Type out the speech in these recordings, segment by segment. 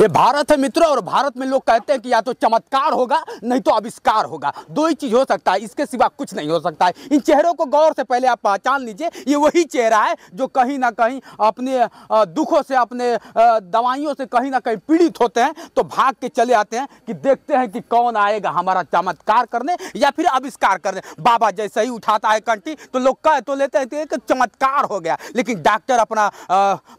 ये भारत है मित्रों, और भारत में लोग कहते हैं कि या तो चमत्कार होगा नहीं तो आविष्कार होगा। दो ही चीज हो सकता है, इसके सिवा कुछ नहीं हो सकता है। इन चेहरों को गौर से पहले आप पहचान लीजिए, ये वही चेहरा है जो कहीं ना कहीं अपने दुखों से, अपने दवाइयों से कहीं ना कहीं पीड़ित होते हैं, तो भाग के चले आते हैं कि देखते हैं कि कौन आएगा हमारा चमत्कार करने या फिर आविष्कार करने। बाबा जैसे ही उठाता है कंठी तो लोग कह तो लेते हैं कि चमत्कार हो गया, लेकिन डॉक्टर अपना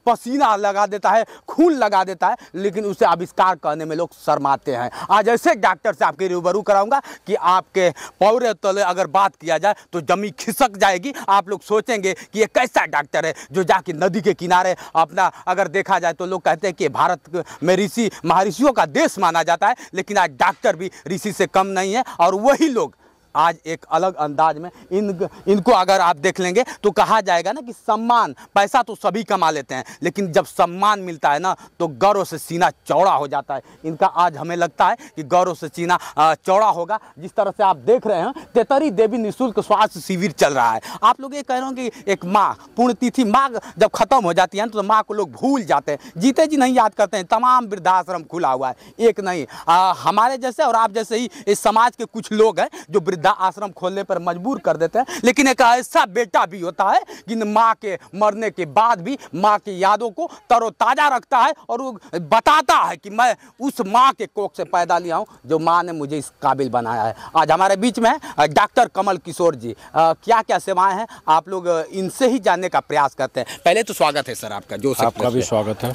पसीना लगा देता है, खून लगा देता है, लेकिन उसे आविष्कार करने में लोग शर्माते हैं। आज ऐसे डॉक्टर से आपके रूबरू कराऊंगा कि आपके पौरे तले अगर बात किया जाए तो जमीन खिसक जाएगी। आप लोग सोचेंगे कि ये कैसा डॉक्टर है जो जाके नदी के किनारे अपना, अगर देखा जाए तो लोग कहते हैं कि भारत में ऋषि महर्षियों का देश माना जाता है, लेकिन आज डॉक्टर भी ऋषि से कम नहीं है। और वही लोग आज एक अलग अंदाज में इनको अगर आप देख लेंगे तो कहा जाएगा ना कि सम्मान, पैसा तो सभी कमा लेते हैं, लेकिन जब सम्मान मिलता है ना तो गौरव से सीना चौड़ा हो जाता है। इनका आज हमें लगता है कि गौरव से सीना चौड़ा होगा। जिस तरह से आप देख रहे हैं, तेतरी देवी निःशुल्क स्वास्थ्य शिविर चल रहा है। आप लोग ये कह रहे हो कि एक माँ, पुण्यतिथि माँ जब खत्म हो जाती है तो माँ को लोग भूल जाते हैं, जीते जी नहीं याद करते हैं। तमाम वृद्धाश्रम खुला हुआ है, एक नहीं, हमारे जैसे और आप जैसे ही इस समाज के कुछ लोग हैं जो आश्रम खोलने पर मजबूर कर देते हैं। लेकिन एक ऐसा बेटा भी होता है कि माँ के मरने के बाद भी माँ की यादों को तरोताजा रखता है और वो बताता है कि मैं उस माँ के कोख से पैदा लिया हूँ जो माँ ने मुझे इस काबिल बनाया है। आज हमारे बीच में डॉक्टर कमल किशोर जी, क्या क्या सेवाएं हैं आप लोग इनसे ही जानने का प्रयास करते हैं। पहले तो स्वागत है सर आपका, जो आपका भी स्वागत है।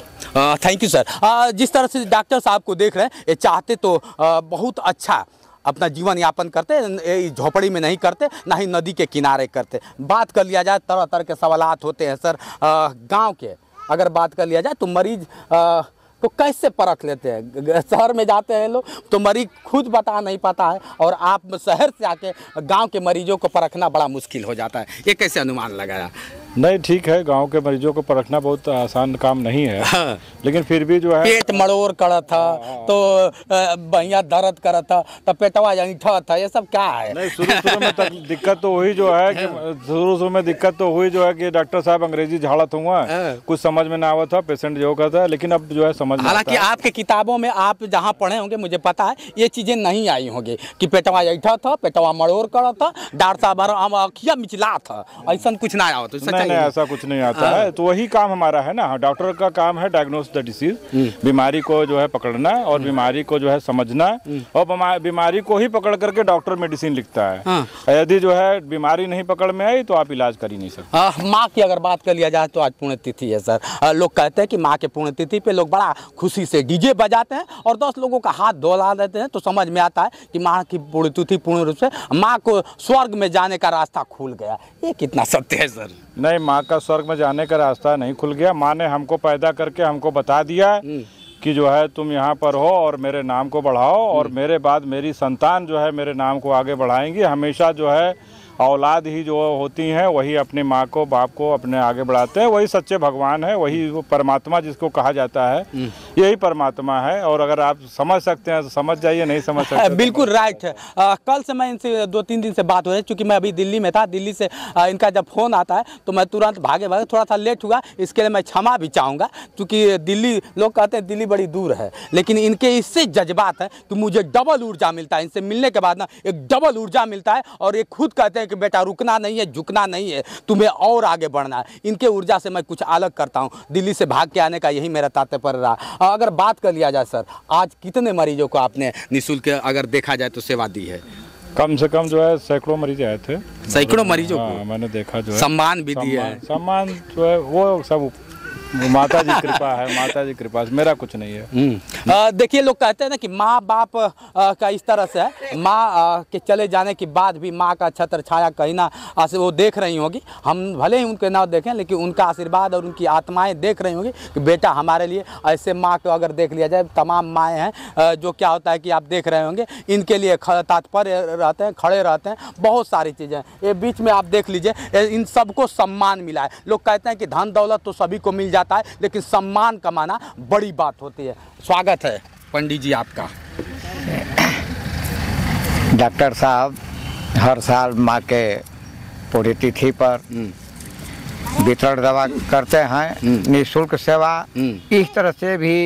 Thank you sir. जिस तरह से डॉक्टर साहब को देख रहे हैं, ये चाहते तो बहुत अच्छा अपना जीवन यापन करते, झोपड़ी में नहीं करते, ना ही नदी के किनारे करते। बात कर लिया जाए, तरह तरह के सवालात होते हैं सर। गांव के अगर बात कर लिया जाए तो मरीज तो कैसे परख लेते हैं? शहर में जाते हैं लोग तो मरीज खुद बता नहीं पाता है, और आप शहर से आके गांव के मरीजों को परखना बड़ा मुश्किल हो जाता है। ये कैसे अनुमान लगाया? नहीं, ठीक है, गांव के मरीजों को परखना बहुत आसान काम नहीं है। हाँ। लेकिन फिर भी जो है पेट मड़ोर करा था तो बहिया दर्द करा था तो पेटवा ऐठा था, ये सब क्या है? नहीं, शुरू में दिक्कत तो हुई जो है कि शुरू में दिक्कत तो हुई जो है कि डॉक्टर साहब अंग्रेजी झाड़त हुआ, कुछ समझ में ना आवा था, पेशेंट जो कहता है, लेकिन अब जो है समझ में। हालांकि आपके किताबों में आप जहाँ पढ़े होंगे मुझे पता है ये चीजें नहीं आई होंगी कि पेटवा ऐठा था, पेटवा मड़ोर करा था, डॉक्टर साहब अखिया मिचला था, ऐसा कुछ ना आया हो। नहीं, ऐसा कुछ नहीं आता है। तो वही काम हमारा है ना, डॉक्टर का काम है डायग्नोस द डिसीज, बीमारी को जो है पकड़ना और बीमारी को जो है समझना, और बीमारी को ही पकड़ करके डॉक्टर मेडिसिन लिखता है। यदि जो है बीमारी नहीं पकड़ में आई तो आप इलाज कर ही नहीं सकते। माँ की अगर बात कर लिया जाए तो आज पुण्यतिथि है सर। लोग कहते हैं कि माँ के पुण्यतिथि पे लोग बड़ा खुशी से डीजे बजाते हैं और 10 लोगों का हाथ धोला देते हैं, तो समझ में आता है कि माँ की पुण्यतिथि पूर्ण रूप से माँ को स्वर्ग में जाने का रास्ता खुल गया। ये कितना सत्य है सर? नहीं, माँ का स्वर्ग में जाने का रास्ता नहीं खुल गया। माँ ने हमको पैदा करके हमको बता दिया कि जो है तुम यहाँ पर हो और मेरे नाम को बढ़ाओ, और मेरे बाद मेरी संतान जो है मेरे नाम को आगे बढ़ाएंगी। हमेशा जो है औलाद ही जो होती हैं वही अपनी माँ को, बाप को अपने आगे बढ़ाते हैं। वही सच्चे भगवान है, वही वो परमात्मा जिसको कहा जाता है, यही परमात्मा है। और अगर आप समझ सकते हैं तो समझ जाइए, नहीं समझ सकते बिल्कुल राइट है। कल से मैं इनसे 2-3 दिन से बात हो रही है, क्योंकि मैं अभी दिल्ली में था। दिल्ली से इनका जब फ़ोन आता है तो मैं तुरंत भागे थोड़ा सा लेट हुआ, इसके लिए मैं क्षमा भी चाहूँगा, क्योंकि दिल्ली, लोग कहते हैं दिल्ली बड़ी दूर है, लेकिन इनके इससे जज्बात है कि मुझे डबल ऊर्जा मिलता है। इनसे मिलने के बाद ना एक डबल ऊर्जा मिलता है, और ये खुद कहते हैं कि बेटा रुकना नहीं है, झुकना नहीं है, तुम्हें और आगे बढ़ना है। इनके ऊर्जा से मैं कुछ अलग करता हूं। दिल्ली से भाग के आने का यही मेरा तात्पर्य रहा। अगर बात कर लिया जाए सर, आज कितने मरीजों को आपने निःशुल्क अगर देखा जाए तो सेवा दी है? कम से कम जो है सैकड़ों मरीज आए थे। सैकड़ों मरीजों को मैंने देखा जो है। सम्मान भी दिया है। सम्मान जो है वो सब माता जी कृपा है, माता जी कृपा से, मेरा कुछ नहीं है। देखिए, लोग कहते हैं ना कि माँ बाप का इस तरह से है, माँ के चले जाने के बाद भी माँ का छत्र छाया कहीं ना वो देख रही होगी। हम भले ही उनके ना देखें, लेकिन उनका आशीर्वाद और उनकी आत्माएं देख रही होंगी कि बेटा हमारे लिए ऐसे। माँ को अगर देख लिया जाए, तमाम माएँ हैं जो क्या होता है कि आप देख रहे होंगे, इनके लिए तात्पर्य रहते हैं, खड़े रहते हैं, बहुत सारी चीज़ें। ये बीच में आप देख लीजिए, इन सबको सम्मान मिला है। लोग कहते हैं कि धन दौलत तो सभी को मिल जाता है, लेकिन सम्मान कमाना बड़ी बात होती है। स्वागत है पंडित जी आपका। डॉक्टर साहब हर साल माँ के पुण्यतिथि पर वितरण दवा करते हैं, निःशुल्क सेवा। इस तरह से भी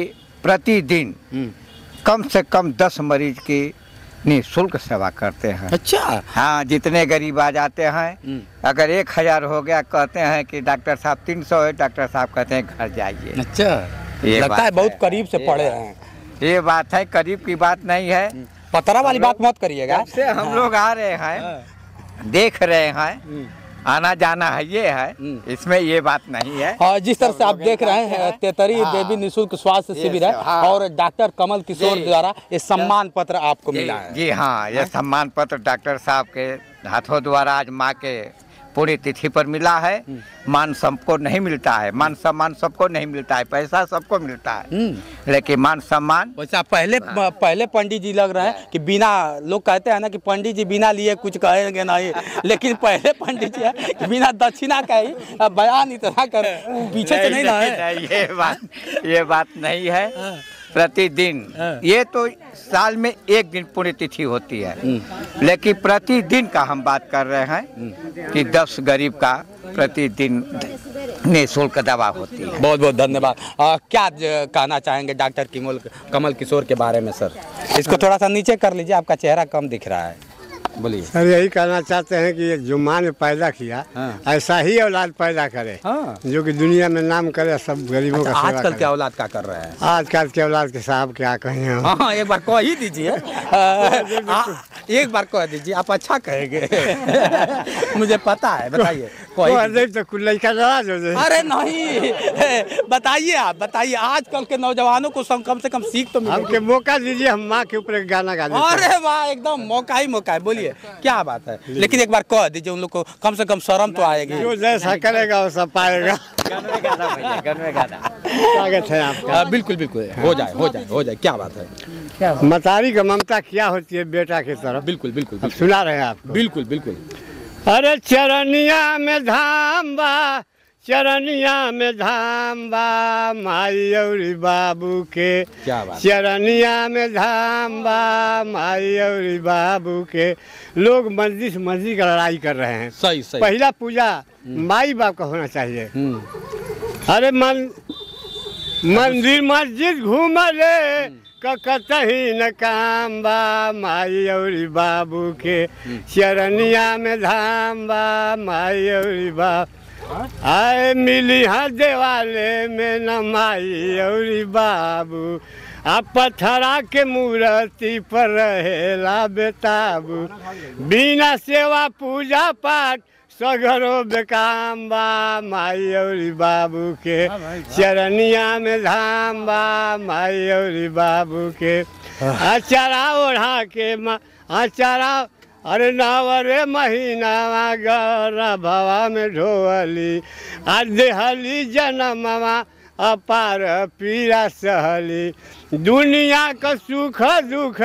प्रतिदिन कम से कम 10 मरीज की निःशुल्क सेवा करते हैं। अच्छा। हाँ, जितने गरीब आ जाते हैं, अगर 1000 हो गया, कहते हैं कि डॉक्टर साहब 300 है, डॉक्टर साहब कहते हैं घर जाइए। अच्छा, ये लगता है बात बहुत है, करीब से ये पढ़े बात हैं। ये बात है, करीब की बात नहीं है। पतरा वाली बात मत करिएगा। से हम लोग आ रहे हैं, देख रहे हैं, आना जाना है, ये है, इसमें ये बात नहीं है। और जिस तरह से आप देख रहे हैं, तेतरी देवी निःशुल्क स्वास्थ्य शिविर है और डॉक्टर कमल किशोर द्वारा ये सम्मान पत्र आपको मिला है। जी हाँ, ये सम्मान पत्र डॉक्टर साहब के हाथों द्वारा आज माँ के पूरी तिथि पर मिला है। मान सबको नहीं मिलता है, मान सम्मान सबको नहीं मिलता है, पैसा सबको मिलता है, लेकिन मान सम्मान। वैसा पहले पंडित जी लग रहे हैं कि बिना, लोग कहते हैं ना कि पंडित जी बिना लिए कुछ कहेंगे नहीं, लेकिन पहले पंडित जी है कि बिना दक्षिणा का ही बयान इतना कर, पीछे से नहीं ना है। ये बात नहीं है। प्रतिदिन, ये तो साल में 1 दिन पुण्यतिथि होती है, लेकिन प्रतिदिन का हम बात कर रहे हैं कि 10 गरीब का प्रतिदिन निःशुल्क दवा होती है। बहुत बहुत धन्यवाद। क्या कहना चाहेंगे डॉक्टर कमल किशोर के बारे में सर? इसको थोड़ा सा नीचे कर लीजिए, आपका चेहरा कम दिख रहा है। बोलिए सर। यही कहना चाहते हैं कि जो माँ ने पैदा किया, ऐसा ही औलाद पैदा करे, जो कि दुनिया में नाम करे, सब गरीबों का सेवा करे। आजकल के औलाद क्या कर रहे हैं? आजकल के औलाद के साहब क्या कहें हम। हाँ, एक बार कह ही दीजिए। एक बार कह दीजिए, आप अच्छा कहेंगे। मुझे पता है, बताइए। तो कुल लड़का नाराज हो जाए। अरे नहीं, बताइए, आप बताइए। आजकल के नौजवानों को कम से कम सीख तो मिले। हमके मौका दीजिए, हम माँ के ऊपर एक गाना गा देते हैं। अरे वाह, एकदम मौका ही मौका है। बोलिए क्या बात है, लेकिन एक बार कह दीजिए, उन लोग को कम से कम शर्म तो आएगी। जो जैसा करेगा वो सब पाएगा। स्वागत है आपका। बिल्कुल बिल्कुल, हो जाए। क्या बात है? मतारी का ममता क्या होती है बेटा की तरफ। बिल्कुल बिल्कुल, अब सुना रहे हैं आपको। बिल्कुल बिल्कुल। अरे चरनिया में धाम बा, चरनिया में धाम बा, माई औरी बाबू के। क्या बात। चरनिया में धाम बा, माई औरी बाबू के। लोग मस्जिद मस्जिद का लड़ाई कर रहे हैं। सही। पहला पूजा माई बाप का होना चाहिए। अरे मंदिर मस्जिद घूम ले, कतही न काम बा, माई औरी बाबू के। चरनिया में धाम बा, माई औरी बाप। आए मिली हाँ देवाले में न माई औरी बाबू, आ पत्थरा के मूर्ति पर रहेला बेताबू। बिना सेवा पूजा पाठ सगरो बेकाम बा, माई औरी बाबू के। चरनिया में धाम बा, माई औरी बाबू के। अचारा ओढ़ा के अचारा, अरे नावरे महीना गौरा भवा में ढोली, आ देहली जनमवा अपार पीरा सहली। दुनिया का सुख दुख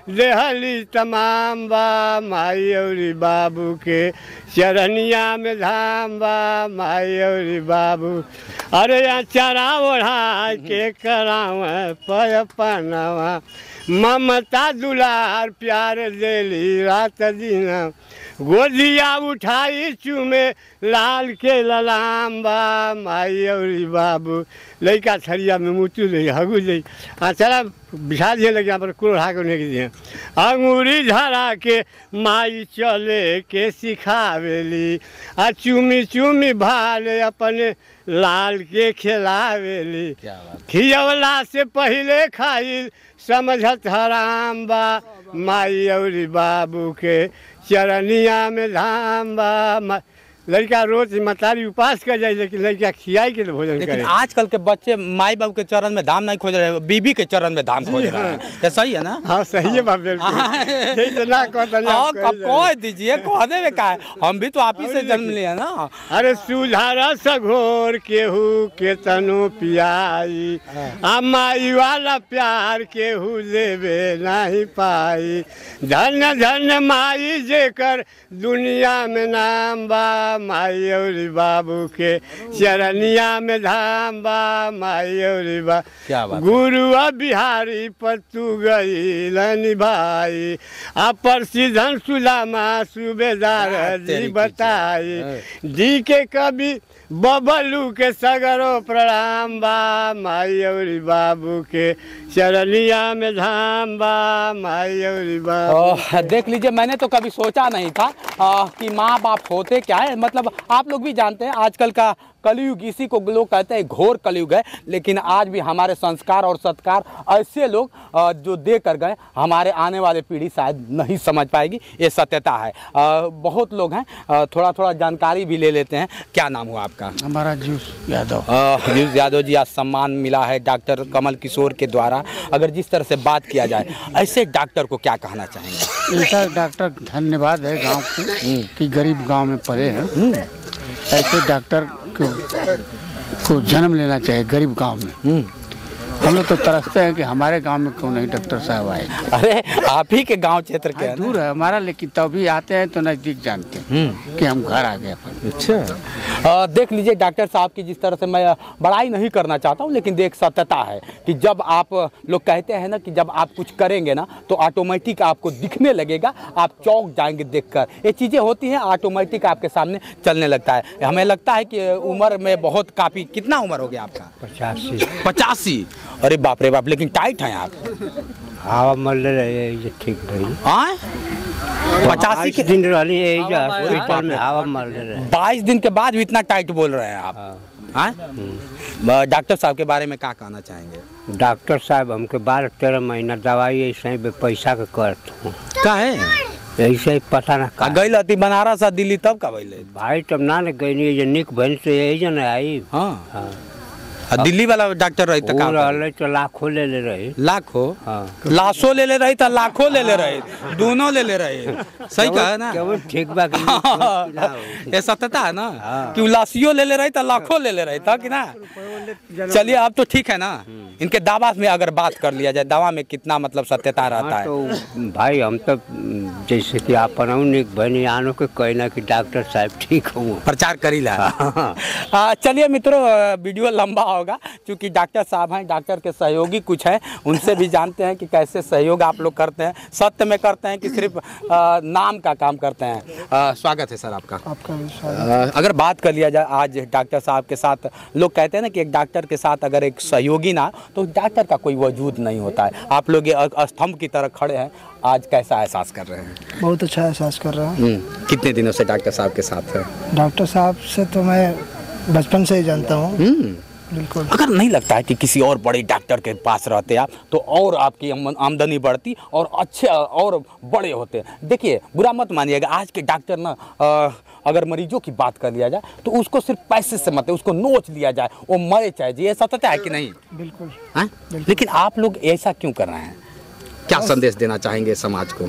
देहली तमाम बा, माई औरी बाबू के। चरनिया में धाम बा, माई औरी बाबू। अरे अचारा ओढ़ा के कराव पय पनावा, ममता दुलार प्यार देली रात दिन। गोदिया उठाई चूमे लाल के ललाम बा, माई औरी बाबू। लड़का थरिया में मुतू दे हगू दे, चला बिछा दिए लगे यहाँ पर कुल्हा को नहीं दिए। अंगूरी धरा के माई चले के सिखावेली, आ चूमी चूमी भाले अपने लाल के खिलावेली। खियवला से पहले खाई समझत हराम बा, माई औरी बाबू के। चरनिया में धाम बा। लड़का रोज मतारी उपास कर जाए, लेकिन लड़का खियाई के भोजन करे। आजकल के बच्चे माई बाबू के चरण में धाम नहीं खोज रहे, बीबी के चरण में धाम खोज रहे हैं। क्या सही है ना? हाँ सही है बाप। कह दीजिए, कह देवे का है, हम भी तो आप ही से जन्म लिया ना। अरे सुधारा सघोर केहू के तनु पियाई, आ माई वाला प्यार केहू देवे नहीं पाई। धन्य धन्य माई जेकर दुनिया में नाम बा, माई और बाबू के चरनिया में धाम बा माई और बा। क्या बात है। गुरुआ बिहारी पर तू गई भाई अपर सीधन सुलामा सूबेदार जी बताई दी के कभी बबलू के सगरो प्रणाम बा माई और बाबू के चरनिया में धाम बा माई और बाबू। देख लीजिए, मैंने तो कभी सोचा नहीं था कि माँ बाप होते क्या है। मतलब आप लोग भी जानते हैं आजकल का कलयुग, इसी को लोग कहते हैं घोर कलयुग है, लेकिन आज भी हमारे संस्कार और सत्कार ऐसे लोग जो दे कर गए, हमारे आने वाले पीढ़ी शायद नहीं समझ पाएगी, ये सत्यता है। बहुत लोग हैं, थोड़ा थोड़ा जानकारी भी ले लेते हैं। क्या नाम हुआ आपका? हमारा जूस यादव। जूस यादव जी, आज सम्मान मिला है डॉक्टर कमल किशोर के द्वारा। अगर जिस तरह से बात किया जाए, ऐसे डॉक्टर को क्या कहना चाहेंगे? ऐसा डॉक्टर धन्यवाद है गांव की गरीब गांव में पड़े हैं। ऐसे डॉक्टर को जन्म लेना चाहिए गरीब गांव में। हम लोग तो तरसते हैं कि हमारे गांव में क्यों नहीं डॉक्टर साहब आए। अरे आप ही के गांव क्षेत्र के हैं। दूर है हमारा, लेकिन तभी आते हैं तो नज़दीक जानते हैं कि हम घर आ गए अपन। अच्छा, देख लीजिए डॉक्टर साहब की, जिस तरह से मैं बड़ाई नहीं करना चाहता हूँ, लेकिन देख सत्यता है कि जब आप लोग कहते हैं ना कि जब आप कुछ करेंगे ना तो ऑटोमेटिक आपको दिखने लगेगा, आप चौंक जाएंगे देखकर। ये चीज़ें होती हैं, ऑटोमेटिक आपके सामने चलने लगता है। हमें लगता है कि उम्र में बहुत काफ़ी, कितना उम्र हो गया आपका? 85। अरे बाप रे बाप, लेकिन टाइट हैं आप। हवा मर रहे ठीक भाई। 85 के दिन रही हॉस्पिटल में हवा मर रहे। 22 दिन के बाद भी इतना टाइट बोल रहे हैं आप। हाँ, डॉक्टर साहब के बारे में क्या कहना चाहेंगे? डॉक्टर साहब हमके 12-13 महीना दवाई ऐसे पैसा के करत हूँ। का है ऐसे ही पता ना का गई लती बनारस आ दिल्ली तब का भइले भाई, तब ना गई निक बहन से यही जन आई। हाँ, हाँ। दिल्ली वाला डॉक्टर रही तो लाखों ले रहे। लाखों? हाँ। लाशों ले रही था, लाखों ले रहे, दोनों ले रहे। सही कहा ना? ठीक बा। ये सत्यता है ना कि लाशियों ले रही था, लाखों ले रहे था कि ना। चलिए अब तो ठीक है ना। इनके दावा में अगर बात कर लिया जाए, दावा में कितना मतलब सत्यता रहता है? तो भाई हम तो जैसे कि अपन बनियानों के कहना कि डॉक्टर साहब ठीक हो, प्रचार करी ला। चलिए मित्रों, वीडियो लंबा होगा क्योंकि डॉक्टर साहब हैं, डॉक्टर के सहयोगी कुछ हैं, उनसे भी जानते हैं कि कैसे सहयोग आप लोग करते हैं, सत्य में करते हैं कि सिर्फ नाम का काम करते हैं। स्वागत है सर आपका। अगर बात कर लिया जाए आज डॉक्टर साहब के साथ, लोग कहते हैं ना कि एक डॉक्टर के साथ अगर एक सहयोगी ना तो डॉक्टर का कोई वजूद नहीं होता है। आप लोग ये स्तंभ की तरह खड़े हैं, आज कैसा एहसास कर रहे हैं? बहुत अच्छा एहसास कर रहा हूँ। कितने दिनों से डॉक्टर साहब के साथ है? डॉक्टर साहब से तो मैं बचपन से ही जानता हूँ। बिल्कुल। अगर नहीं लगता है कि किसी और बड़े डॉक्टर के पास रहते आप तो और आपकी आमदनी बढ़ती और अच्छे और बड़े होते? देखिए, बुरा मत मानिएगा, आज के डॉक्टर ना अगर मरीजों की बात कर लिया जाए तो उसको सिर्फ पैसे से मत, उसको नोच लिया जाए, वो मरे चाहे जी। ये सत्य है कि नहीं? बिल्कुल। लेकिन आप लोग ऐसा क्यों कर रहे हैं? क्या संदेश देना चाहेंगे समाज को?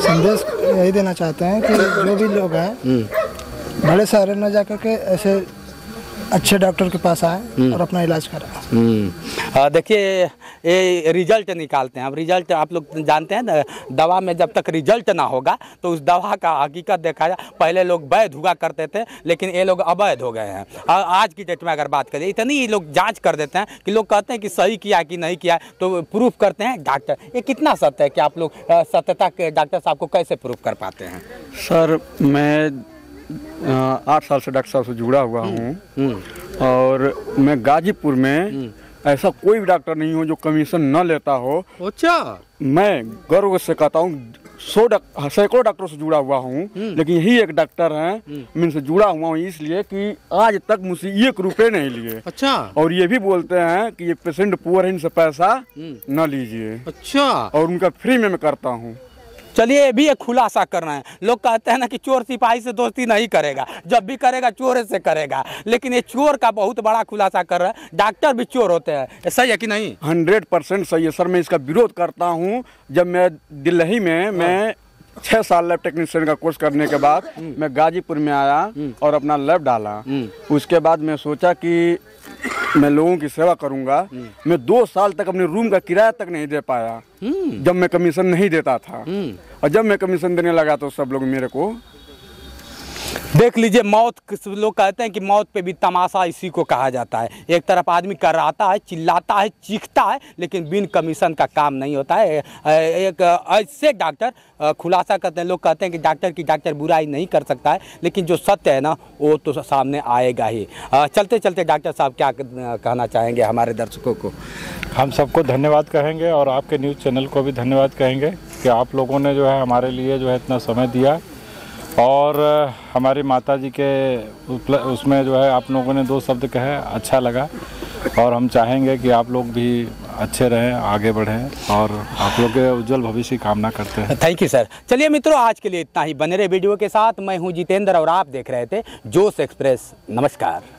संदेश यही देना चाहते हैं कि जो भी लोग हैं बड़े शहर न जाकर के ऐसे अच्छे डॉक्टर के पास आए और अपना इलाज कराएं। देखिए, ये रिजल्ट निकालते हैं। अब रिजल्ट आप लोग जानते हैं ना, दवा में जब तक रिजल्ट ना होगा तो उस दवा का हकीकत देखा जाए। पहले लोग वैध हुआ करते थे, लेकिन ये लोग अवैध हो गए हैं। आज की डेट में अगर बात करें, इतनी लोग जांच कर देते हैं कि लोग कहते हैं कि सही किया कि नहीं किया, तो प्रूफ करते हैं डॉक्टर। ये कितना सत्य है कि आप लोग सत्यता के डॉक्टर साहब को कैसे प्रूफ कर पाते हैं? सर, मैं 8 साल से डॉक्टर साहब से जुड़ा हुआ हूँ और मैं गाजीपुर में ऐसा कोई भी डॉक्टर नहीं हो जो कमीशन न लेता हो। अच्छा। मैं गर्व से कहता हूँ, सैकड़ों डॉक्टरों से जुड़ा हुआ हूँ, लेकिन यही एक डॉक्टर हैं मैं इनसे जुड़ा हुआ हूँ इसलिए कि आज तक मुझसे 1 रुपये नहीं लिए। अच्छा। और ये भी बोलते हैं कि ये पेशेंट पुअर है, इनसे पैसा न लीजिए। अच्छा। और उनका फ्री में मैं करता हूँ। चलिए, ये भी एक खुलासा कर रहे हैं। लोग कहते हैं ना कि चोर सिपाही से दोस्ती नहीं करेगा, जब भी करेगा चोर से करेगा, लेकिन ये चोर का बहुत बड़ा खुलासा कर रहे हैं। डॉक्टर भी चोर होते हैं, सही है कि नहीं? 100% सही है सर। मैं इसका विरोध करता हूँ। जब मैं दिल्ली में मैं 6 साल लैब टेक्नीशियन का कोर्स करने के बाद मैं गाजीपुर में आया और अपना लैब डाला। उसके बाद मैं सोचा कि मैं लोगों की सेवा करूंगा। मैं 2 साल तक अपने रूम का किराया तक नहीं दे पाया जब मैं कमीशन नहीं देता था, और जब मैं कमीशन देने लगा तो सब लोग मेरे को देख लीजिए, मौत, लोग कहते हैं कि मौत पे भी तमाशा इसी को कहा जाता है। एक तरफ आदमी कराता है, चिल्लाता है, चीखता है, लेकिन बिन कमीशन का काम नहीं होता है। एक ऐसे डॉक्टर खुलासा करते हैं, लोग कहते हैं कि डॉक्टर बुराई नहीं कर सकता है, लेकिन जो सत्य है ना वो तो सामने आएगा ही। चलते चलते डॉक्टर साहब क्या कहना चाहेंगे हमारे दर्शकों को? हम सबको धन्यवाद कहेंगे और आपके न्यूज़ चैनल को भी धन्यवाद कहेंगे कि आप लोगों ने जो है हमारे लिए जो है इतना समय दिया, और हमारी माता जी के उसमें जो है आप लोगों ने 2 शब्द कहे, अच्छा लगा। और हम चाहेंगे कि आप लोग भी अच्छे रहें, आगे बढ़ें, और आप लोग के उज्जवल भविष्य की कामना करते हैं। Thank you sir. चलिए मित्रों, आज के लिए इतना ही। बने रहे वीडियो के साथ। मैं हूं जितेंद्र और आप देख रहे थे जोश एक्सप्रेस। नमस्कार।